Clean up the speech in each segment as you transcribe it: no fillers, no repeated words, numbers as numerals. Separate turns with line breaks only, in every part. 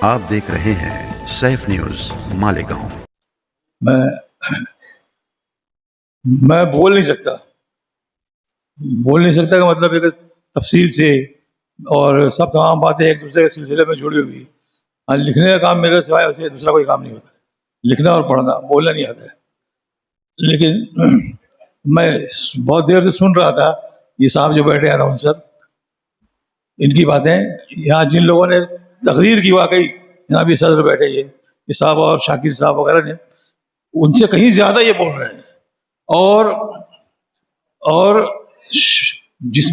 آپ دیکھ رہے ہیں سیف نیوز مالیگاؤں۔
میں بول نہیں سکتا کہ مطلب ایک تفصیل سے اور سب تمام باتیں ایک دوسرے کے سلسلے میں جڑی ہوئی۔ لکھنے کا کام میرے سوائے ویسے دوسرا کوئی کام نہیں ہوتا، لکھنا اور پڑھنا، بولنا نہیں آتا ہے۔ لیکن میں بہت دیر سے سن رہا تھا یہ صاحب جو بیٹھے ہیں اناؤنسر، ان کی باتیں، یہاں جن لوگوں نے تقریر کی، واقعی یہاں بھی صدر بیٹھے یہ صاحب اور شاکر صاحب وغیرہ نے، ان سے کہیں زیادہ یہ بول رہے ہیں۔ اور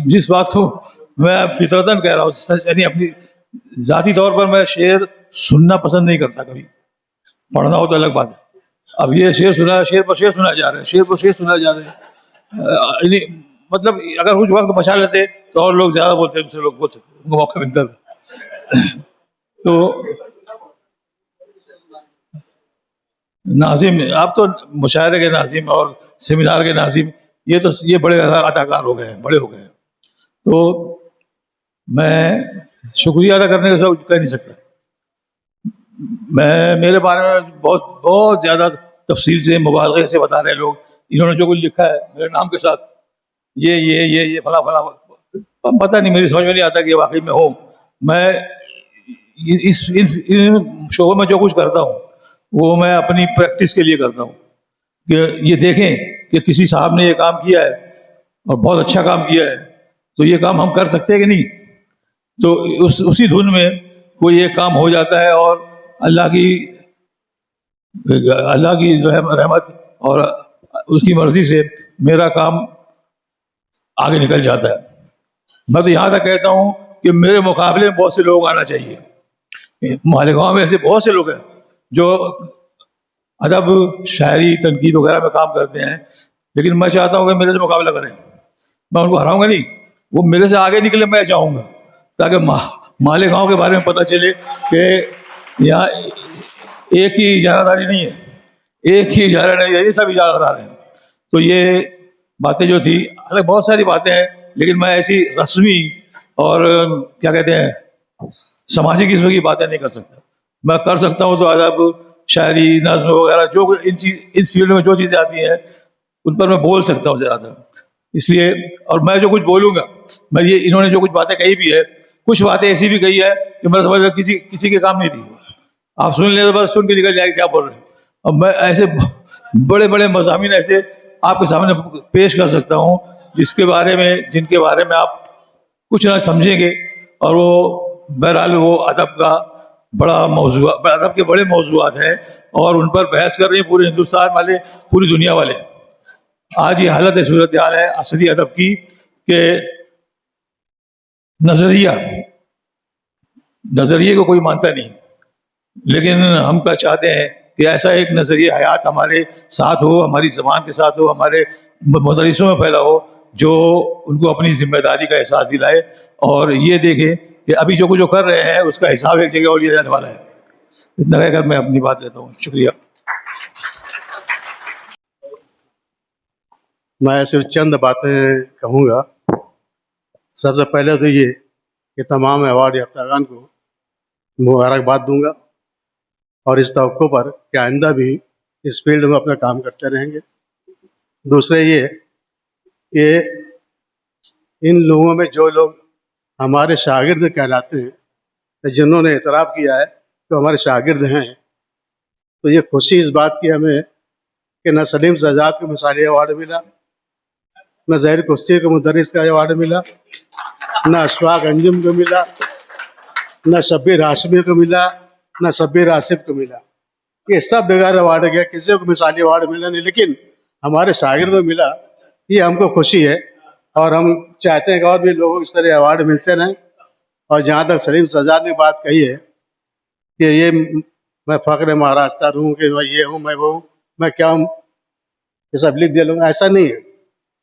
جس بات کو میں فطرتاً کہہ رہا ہوں، سچ، یعنی اپنی ذاتی طور پر میں شعر سننا پسند نہیں کرتا، کبھی پڑھنا ہو تو الگ بات ہے۔ اب یہ شعر پر شعر سنا جا رہا ہے، شعر پر شعر سنا جا رہا ہے، یعنی مطلب اگر کچھ وقت بچا لیتے تو اور لوگ زیادہ بولتے، دوسرے لوگ بول سکتے، ان کو موقع ملتا تھا۔ تو ناظم، آپ تو مشاعرے کے ناظم اور سیمینار کے ناظم، یہ بڑے اداکار ہو گئے ہیں، بڑے ہو گئے ہیں، تو میں شکریہ ادا کرنے کا کہہ نہیں سکتا۔ میرے بارے میں بہت زیادہ تفصیل سے، مبالغے سے بتا رہے لوگ، انہوں نے جو کچھ لکھا ہے میرے نام کے ساتھ، یہ فلاں فلاں، پتہ نہیں، میری سمجھ میں نہیں آتا کہ یہ واقعی میں ہوں۔ میں ان شعبوں میں جو کچھ کرتا ہوں وہ میں اپنی پریکٹس کے لیے کرتا ہوں، کہ یہ دیکھیں کہ کسی صاحب نے یہ کام کیا ہے اور بہت اچھا کام کیا ہے، تو یہ کام ہم کر سکتے ہیں کہ نہیں؟ تو اسی دھن میں کوئی ایک کام ہو جاتا ہے، اور اللہ کی رحمت اور اس کی مرضی سے میرا کام آگے نکل جاتا ہے۔ میں تو یہاں تک کہتا ہوں کہ میرے مقابلے میں بہت سے لوگ آنا چاہیے۔ مالیگاؤں میں ایسے بہت سے لوگ ہیں جو ادب، شاعری، تنقید وغیرہ میں کام کرتے ہیں، لیکن میں چاہتا ہوں کہ میرے سے مقابلہ کریں۔ میں ان کو ہراؤں گا نہیں، وہ میرے سے آگے نکلے، میں چاہوں گا، تاکہ مالیگاؤں کے بارے میں پتہ چلے کہ یہاں ایک ہی اجارہ داری نہیں ہے، ایک ہی اجارہ نہیں ہے، یہ سب اجارہ دار ہیں۔ تو یہ باتیں جو تھی، الگ بہت ساری باتیں ہیں، لیکن میں ایسی رسمی اور کیا کہتے ہیں سماجی قسم کی باتیں نہیں کر سکتا۔ میں کر سکتا ہوں تو ادب، شاعری، نظم وغیرہ، جو ان فیلڈ میں جو چیزیں آتی ہیں ان پر میں بول سکتا ہوں زیادہ۔ اس لیے، اور میں جو کچھ بولوں گا، میں یہ انہوں نے جو کچھ باتیں کہی بھی ہے، کچھ باتیں ایسی بھی کہی ہے کہ میرا سمجھ میں کسی کے کام نہیں تھی، آپ سن لیں تو بس سن کے نکل جائے کیا بول رہے ہیں۔ اب میں ایسے بڑے بڑے مضامین ایسے آپ کے سامنے پیش کر سکتا ہوں جن کے بارے میں آپ کچھ نہ سمجھیں گے، اور وہ بہرحال وہ ادب کا بڑا موضوع، ادب کے بڑے موضوعات ہیں، اور ان پر بحث کر رہے ہیں پورے ہندوستان والے، پوری دنیا والے۔ آج یہ حالت صورتحال ہے عصری ادب کی کہ نظریے کو کوئی مانتا نہیں، لیکن ہم کیا چاہتے ہیں کہ ایسا ایک نظریہ حیات ہمارے ساتھ ہو، ہماری زبان کے ساتھ ہو، ہمارے مدرسوں میں پھیلا ہو، جو ان کو اپنی ذمہ داری کا احساس دلائے، اور یہ دیکھیں کہ ابھی جو کچھ جو کر رہے ہیں اس کا حساب ایک جگہ اور لیا جانے والا ہے۔ اتنا کہہ کر میں اپنی بات لیتا ہوں، شکریہ۔
میں صرف چند باتیں کہوں گا۔ سب سے پہلے تو یہ کہ تمام ایوارڈ یافتگان کو مبارکباد دوں گا، اور اس توقع پر کہ آئندہ بھی اس فیلڈ میں اپنا کام کرتے رہیں گے۔ دوسرے یہ کہ ان لوگوں میں جو لوگ ہمارے شاگرد کہلاتے ہیں، جنہوں نے اعتراف کیا ہے کہ ہمارے شاگرد ہیں، تو یہ خوشی اس بات کی ہمیں کہ نہ سلیم سجاد کو مثالی ایوارڈ ملا، نہ ظہیر کشتی کو مدرس کا ایوارڈ ملا، نہ اشفاق انجم کو ملا، نہ شبیر ہاشمی کو ملا، نہ شبیر آصف کو ملا۔ یہ سب بغیر ایوارڈ گیا، کسی کو مثالی ایوارڈ ملا نہیں، لیکن ہمارے شاگردوں کو ملا، یہ ہم کو خوشی ہے، اور ہم چاہتے ہیں کہ اور بھی لوگوں کو اس طرح ایوارڈ ملتے رہیں۔ اور جہاں تک سلیم سجاد نے بات کہی ہے کہ یہ میں فخر مہاراشٹر ہوں، کہ میں یہ ہوں، میں وہ ہوں، میں کیا ہوں، یہ سب لکھ دیا لوں، ایسا نہیں ہے۔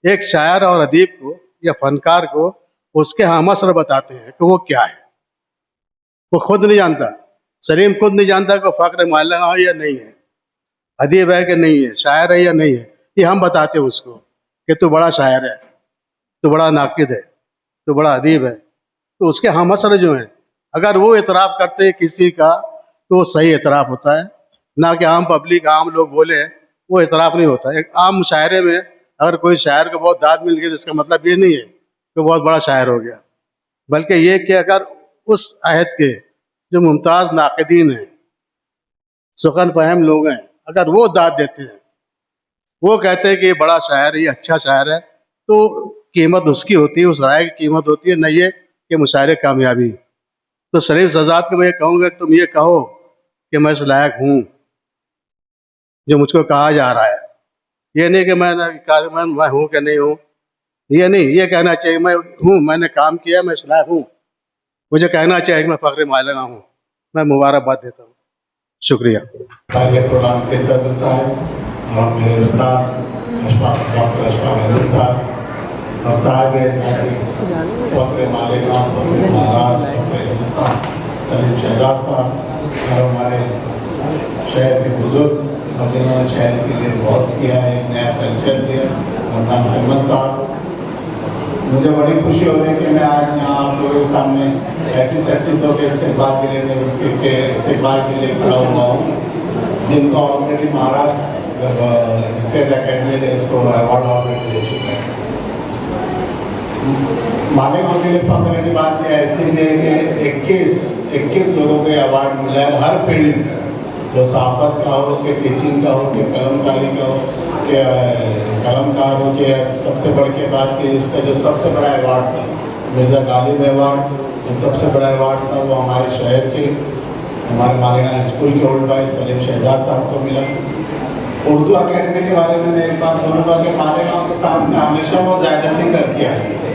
ایک شاعر اور ادیب کو یا فنکار کو اس کے ہم اثر بتاتے ہیں کہ وہ کیا ہے، وہ خود نہیں جانتا، سلیم خود نہیں جانتا کہ فخر مہاراشٹر ہے یا نہیں ہے، ادیب ہے کہ نہیں ہے، شاعر ہے یا نہیں ہے، یہ ہم بتاتے ہیں اس کو کہ تو بڑا شاعر ہے، تو بڑا ناقد ہے، تو بڑا ادیب ہے۔ تو اس کے ہم اثر جو ہیں، اگر وہ اعتراف کرتے ہیں کسی کا تو وہ صحیح اعتراف ہوتا ہے، نہ کہ عام پبلک عام لوگ بولے وہ اعتراف نہیں ہوتا. ایک عام مشاعرے میں اگر کوئی شاعر کو بہت داد مل گئی تو اس کا مطلب یہ نہیں ہے کہ بہت بڑا شاعر ہو گیا، بلکہ یہ کہ اگر اس عہد کے جو ممتاز ناقدین ہیں، سخن فہم لوگ ہیں، اگر وہ داد دیتے ہیں، وہ کہتے ہیں کہ یہ بڑا شاعر ہے، یہ اچھا شاعر ہے، تو قیمت اس کی ہوتی ہے، اس رائے کی قیمت ہوتی ہے، نہ یہ کہ مشاعرے کامیابی. تو شریف شہزاد کو میں یہ کہوں گا کہ تم یہ کہو کہ میں اس لائق ہوں جو مجھ کو کہا جا رہا ہے. یہ نہیں کہ میں ہوں کہ نہیں ہوں، یہ نہیں، یہ کہنا چاہیے میں ہوں، میں نے کام کیا، میں اس لائق ہوں. مجھے کہنا چاہیے کہ میں فخر مالیگاؤں ہوں. میں مبارکباد دیتا ہوں. شکریہ.
پروگرام کے صدر صاحب اور میرے استاد ڈاکٹر اشفاق محمود صاحب اور صاحب فخر مالیگاؤں، فخر مہاراج، فخر ہندوستان سلیم شہزاد صاحب اور ہمارے شہر کے بزرگ اور جنہوں نے شہر کے لیے بہت کیا ہے، ایک نیا کلچر دیا، رمضان احمد صاحب. مجھے بڑی خوشی ہو رہی ہے کہ میں آج یہاں آپ لوگوں کے سامنے ایسی شخصیتوں کے استقبال کے لیے کھڑا ہوا ہوں جن کو آلریڈی مہاراشٹر اسٹیٹ اکیڈمی نے اس کو ایوارڈ آلریڈی دے چکا ہے. مالیگاؤں کے لیے فخر کی بات یہ ایسی ہے کہ 21 لوگوں کو ایوارڈ ملا ہے ہر فیلڈ میں، جو صحافت کا ہو، کہ ٹیچنگ کا ہو، کہ قلم کاری کا ہو، کہ قلم کار ہو، کہ سب سے بڑھ کے بات کی اس کا جو سب سے بڑا ایوارڈ تھا مرزا غالب ایوارڈ، جو سب سے بڑا ایوارڈ تھا وہ ہمارے شہر کے ہمارے مالیگاؤں اسکول کے اولڈ بھائی سلیم شہزاد صاحب کو ملا. اردو اکیڈمی کے بارے میں ایک بات بولوں گا کہ مالیگاؤں کے سامنے ہمیشہ وہ زیادتی کر کے آئی ہے.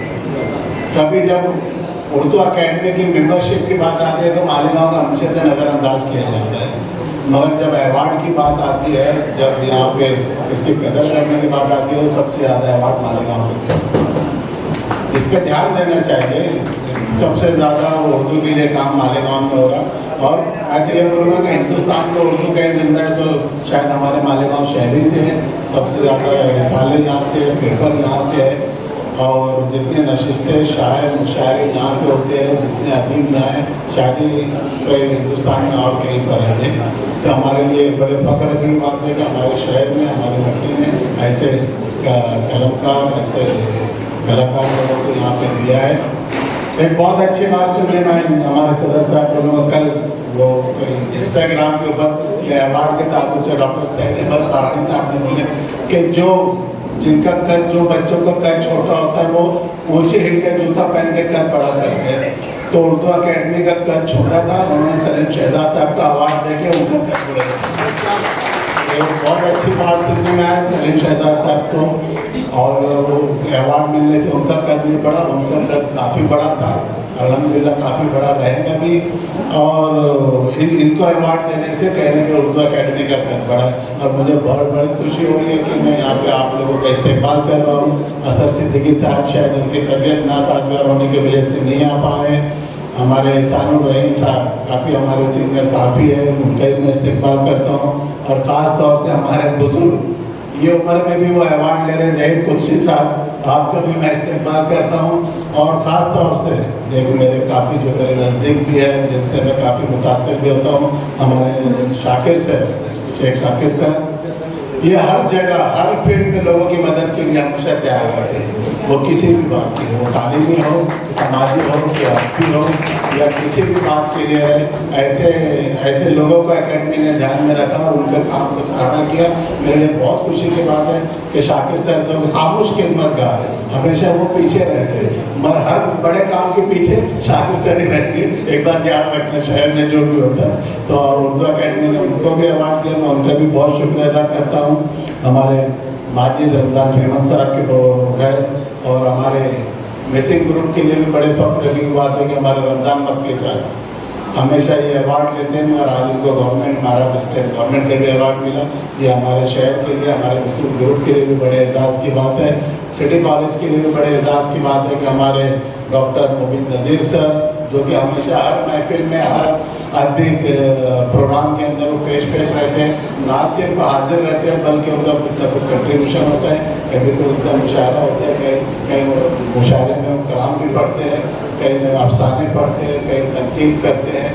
کبھی جب اردو اکیڈمی کی ممبرشپ کی بات آتی ہے تو مالیگاؤں کا ہمیشہ سے نظر انداز کیا جاتا ہے، مگر جب ایوارڈ کی بات آتی ہے، جب یہاں پہ اس کی قدر کرنے کی بات آتی ہے تو سب سے زیادہ ایوارڈ مالیگاؤں سے کیا. اس پہ دھیان دینا چاہیے. سب سے زیادہ اردو کے لیے کام مالیگاؤں میں ہوگا. اور آج یہ بولوں گا کہ ہندوستان میں اردو کہیں زندہ ہے تو شاید ہمارے مالیگاؤں شہری سے ہے. سب سے زیادہ رسالے یہاں سے ہے، پیپر یہاں سے ہے، اور جتنے نشستیں شاعر مشاعرے یہاں پہ ہوتے ہیں، جتنے ادیب یہاں ہیں، شاید کہیں ہندوستان میں اور کہیں پر ہے. تو ہمارے لیے بڑے فخر کی بات ہے کہ ہمارے شہر میں، ہماری مٹی میں ایسے قلمکار، ایسے کلاکار لوگوں کو یہاں پہ دیا ہے. ایک بہت اچھی بات جو میں ہمارے صدر صاحب بولوں کل وہ انسٹاگرام کے اوپر یہ ایوارڈ کے تعلق سے ڈاکٹر سید احمد فاروقی صاحب نے بولے کہ جن کا قد، جو بچوں کا قد چھوٹا ہوتا ہے وہ اونچی ہل کے جوتا پہن کے قد بڑا کرتے ہیں. تو اردو اکیڈمی کا قد چھوٹا تھا، انہوں نے سلیم شہزاد صاحب کا ایوارڈ دے کے ان کا قد بڑا کیا. بہت اچھی بات سننے میں آئی سلیم شہزاد صاحب کو، اور وہ ایوارڈ ملنے سے ان کا قد بھی بڑا، ان کا قد کافی بڑا تھا، الحمدللہ کافی بڑا رہے گا بھی. اور ان کو ایوارڈ دینے سے کہنے کہ اردو اکیڈمی کا قد بڑا. اور مجھے بہت بڑی خوشی ہو رہی ہے کہ میں یہاں پہ آپ لوگوں کا استقبال کر رہا ہوں. اثر صدیقی صاحب شاید ان کی طبیعت ناسازگار ہونے کی وجہ سے نہیں آ پائے. ہمارے احسان الرحیم صاحب کافی ہمارے سینئر صحافی ہیں، ان کا میں استقبال کرتا ہوں. اور خاص طور سے ہمارے بزرگ یہ عمر میں بھی وہ ایوارڈ لے رہے ہیں، زہید قدسی صاحب، آپ کا بھی میں استقبال کرتا ہوں. اور خاص طور سے ایک میرے کافی جو میرے نزدیک بھی ہے، جن سے میں کافی متاثر بھی ہوتا ہوں، ہمارے شاکر صاحب، شیخ شاکر صاحب. یہ ہر جگہ ہر فیلڈ میں لوگوں کی مدد کے لیے ہمیشہ تیار کرتے ہیں. وہ کسی بھی بات کے لیے، وہ تعلیمی ہو، سماجی ہو، سیاسی ہو، یا کسی بھی بات کے لیے ایسے لوگوں کو اکیڈمی نے دھیان میں رکھا اور ان کے کام کو کھڑا کیا. میرے لیے بہت خوشی کی بات ہے کہ شاکر صاحب جو خاموش خدمت گار ہے، ہمیشہ وہ پیچھے رہتے ہیں، مگر ہر بڑے کام کے پیچھے شاکر صاحب ہی رہتے ہیں. ایک بات یاد رکھنا، شہر میں جو بھی ہوتا ہے. تو اردو اکیڈمی نے ان کو بھی ایوارڈ دیا، میں ان کا بھی بہت شکریہ ادا کرتا ہوں. ہمارے ماجد رمضان احمد صاحب کے ہے، اور ہمارے مسنگ گروپ کے لیے بھی بڑے فخر کی بات ہے کہ ہمارے رمضان مکی صاحب ہمیشہ یہ ایوارڈ لیتے ہیں، اور آج ان کو گورنمنٹ، مہاراشٹر اسٹیٹ گورنمنٹ کے بھی ایوارڈ ملا. یہ ہمارے شہر کے لیے، ہمارے مسلم گروپ کے لیے بھی بڑے اعزاز کی بات ہے. سٹی کالج کے لیے بھی بڑے اعزاز کی بات ہے کہ ہمارے ڈاکٹر مبین نذیر سر، جو کہ ہمیشہ ہر محفل میں، ہر ادبی پروگرام کے اندر وہ پیش رہتے ہیں، نہ صرف حاضر رہتے ہیں بلکہ ان کا کچھ نہ کچھ کنٹریبیوشن ہوتا ہے. کبھی تو ان کا مشاعرہ ہوتا ہے، کہیں مشاعرے میں وہ کلام بھی پڑھتے ہیں، کہیں افسانے پڑھتے ہیں، کہیں تنقید کرتے ہیں.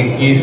21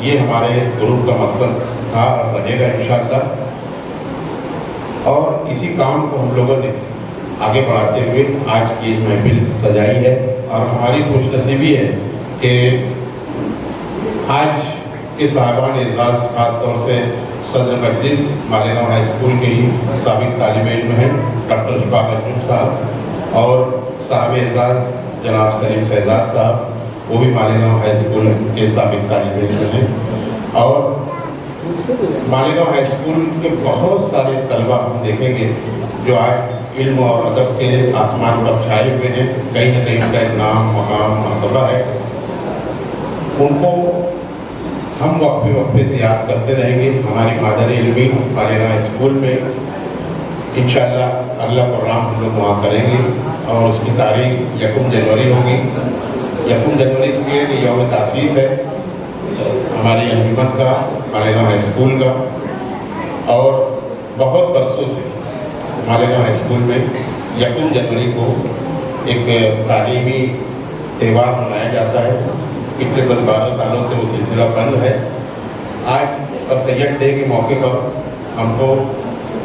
یہ ہمارے گروپ کا مقصد تھا اور رہے گا انشاءاللہ. اور اسی کام کو ہم لوگوں نے آگے بڑھاتے ہوئے آج کی محفل سجائی ہے. اور ہماری خوش نصیبی ہے کہ آج کے صاحبان اعزاز خاص طور سے صدر مجلس مالیگاؤں ہائی اسکول کے ہی سابق طالب علم ہیں ڈاکٹر شفاق احمد صاحب، اور صاحب اعزاز جناب سلیم شہزاد صاحب، وہ بھی مالیگاؤں ہائی اسکول کے سابق طالب علم ہیں. اور مالیگاؤں ہائی اسکول کے بہت سارے طلبہ ہم دیکھیں گے جو آج علم اور ادب کے آسمان پر چھائے ہوئے ہیں، کہیں نہ کہیں ان کا ایک نام مقام مرتبہ ہے. ان کو ہم وقفے سے یاد کرتے رہیں گے. ہماری مادر علمی مالیگاؤں اسکول میں انشاءاللہ اگلا پروگرام ہم لوگ وہاں کریں گے اور اس کی تاریخ 1 جنوری ہوگی. 1 جنوری کے یوم تاسیس ہے ہماری حکومت کا، مالیگاؤں ہائی اسکول کا. اور بہت برسوں سے مالیگاؤں ہائی اسکول میں 1 جنوری کو ایک تعلیمی تہوار منایا جاتا ہے. پچھلے 10-12 سالوں سے وہ سلسلہ بند ہے. آج سر سید ڈے کے موقع پر ہم کو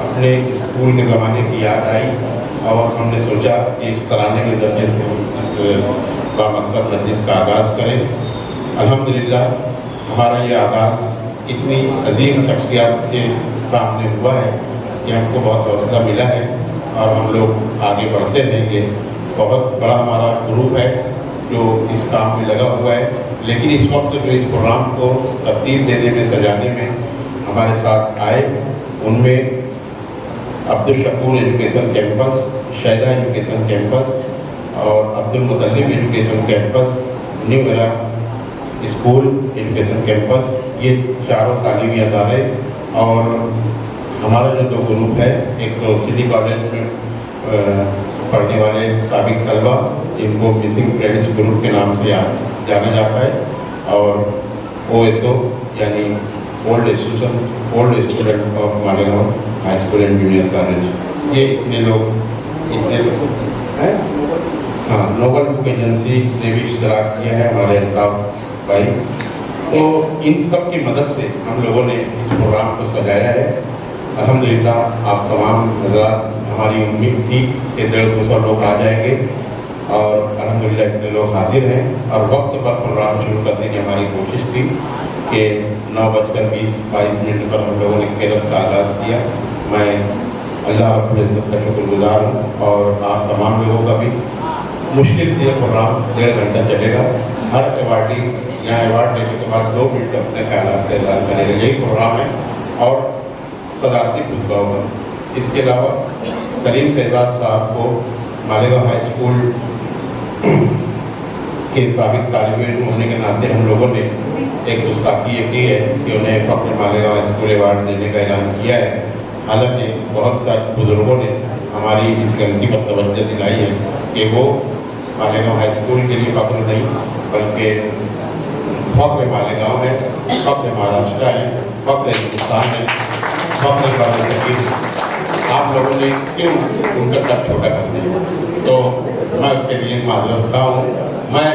اپنے اسکول کے زمانے کی یاد آئی اور ہم نے سوچا کہ اس ترانے کے ذریعے سے اس بامقصد مجلس کا آغاز کریں. الحمدللہ ہمارا یہ آغاز اتنی عظیم شخصیات کے سامنے ہوا ہے کہ ہم کو بہت حوصلہ ملا ہے اور ہم لوگ آگے بڑھتے رہیں گے. بہت بڑا ہمارا گروپ ہے جو اس کام میں لگا ہوا ہے، لیکن اس وقت جو اس پروگرام کو ترتیب دینے میں سجانے میں ہمارے ساتھ آئے، ان میں Abdul Shakoor education campus, Shuhada education campus اور Abdul Muttalib education campus, new era school education campus, یہ چاروں تعلیمی ادارے. اور ہمارا جو 2 گروپ ہے، ایک تو سٹی کالج میں پڑھنے والے سابق طلبہ جن کو مسنگ فرینڈس گروپ کے نام سے جانا جاتا ہے، اور OSO یعنی old student of Malegaon high school and junior college. یہ اتنے لوگ ہیں. ہاں، نوبل بک ایجنسی نے بھی اشتراک کیا ہے، ہمارے اسٹاف بھائی. تو ان سب کی مدد سے ہم لوگوں نے اس پروگرام کو سجایا ہے. الحمدللہ آپ تمام حضرات، ہماری امید تھی کہ 150-200 لوگ آ جائیں گے اور الحمدللہ اتنے لوگ حاضر ہیں. اور وقت پر پروگرام شروع کرنے کی ہماری کوشش تھی کہ 9:20-22 پر ہم لوگوں نے قیادت کا آغاز کیا. میں اللہ رب العزت کا شکر گزار ہوں اور آپ تمام لوگوں کا بھی. مشکل سے یہ پروگرام 1.5 گھنٹہ چلے گا. ہر ایوارڈی یہاں ایوارڈ لینے کے بعد 2 منٹ اپنے خیالات کا اظہار کرے گا. یہی پروگرام ہے اور صدارتی خطبہ ہوگا. اس کے علاوہ سلیم شہزاد صاحب کو مالیگاؤں ہائی اسکول کے سابق طالب علم ہونے کے ناطے ہم لوگوں نے ایک گستاخی یہ کی ہے کہ انہیں فخر مالیگاؤں ہائی اسکول ایوارڈ دینے کا اعلان کیا ہے. حالانکہ بہت سارے بزرگوں نے ہماری اس غلطی پر توجہ دلائی ہے کہ وہ مالیگاؤں ہائی اسکول کے لیے فخر نہیں بلکہ فخر مالیگاؤں ہے، فخر مہاراشٹر ہے، فخر ہندوستان ہے، فخر بھارت. آپ لوگوں نے کیوں ان کا سب چھوٹا کر دیا؟ تو میں اس کے لیے معذرت خواہ ہوں. میں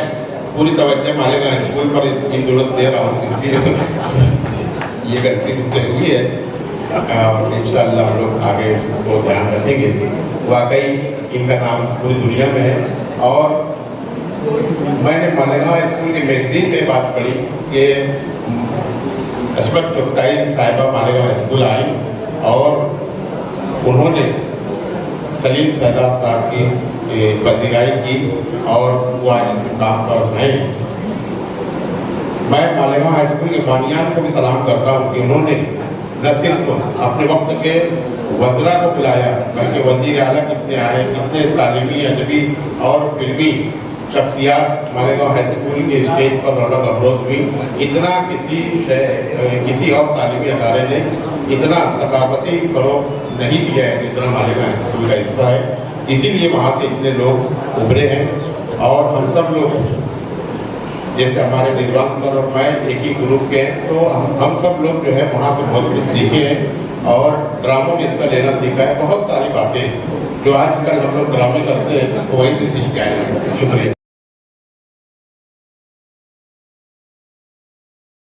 پوری توجہ مالیگاؤں اسکول پر اس کی ضرورت دے رہا ہوں، اس لیے یہ غلطی مجھ سے ہوئی ہے. انشاءاللہ ہم لوگ آگے وہ دھیان رکھیں گے. واقعی ان کا نام پوری دنیا میں ہے. اور میں نے مالیگاؤں اسکول کی میگزین میں بات پڑھی کہ عصمت چغتائی صاحبہ مالیگاؤں اسکول آئی اور انہوں نے سلیم شہزاد صاحب کی پذیرائی کی اور وہ آج اس کے ساتھ ساتھ ہیں. میں مالیگاؤں ہائی اسکول کے بانیان کو بھی سلام کرتا ہوں کہ انہوں نے نہ صرف اپنے وقت کے وزراء کو بلایا بلکہ وزیر اعلیٰ کتنے آئے، کتنے تعلیمی، ادبی اور فلمی شخصیات مالیگاؤں ہائی اسکول کے اسٹیج پر رونق افروز ہوئی. اتنا کسی اور تعلیمی ادارے نے اتنا ثقافتی فروغ نہیں دیا ہے جتنا مالیگاؤں ہائی اسکول کا حصہ ہے. اسی لیے وہاں سے اتنے لوگ ابھرے ہیں. اور ہم سب لوگ جیسے ہمارے نروان سر اور میں ایک ہی گروپ کے ہیں، تو ہم سب لوگ جو ہے وہاں سے بہت کچھ سیکھے ہیں اور ڈراموں میں حصہ لینا سیکھا ہے. بہت ساری باتیں جو آج کل ہم لوگ ڈرامے کرتے ہیں وہی سے سیکھ کے آئے ہیں. شکریہ.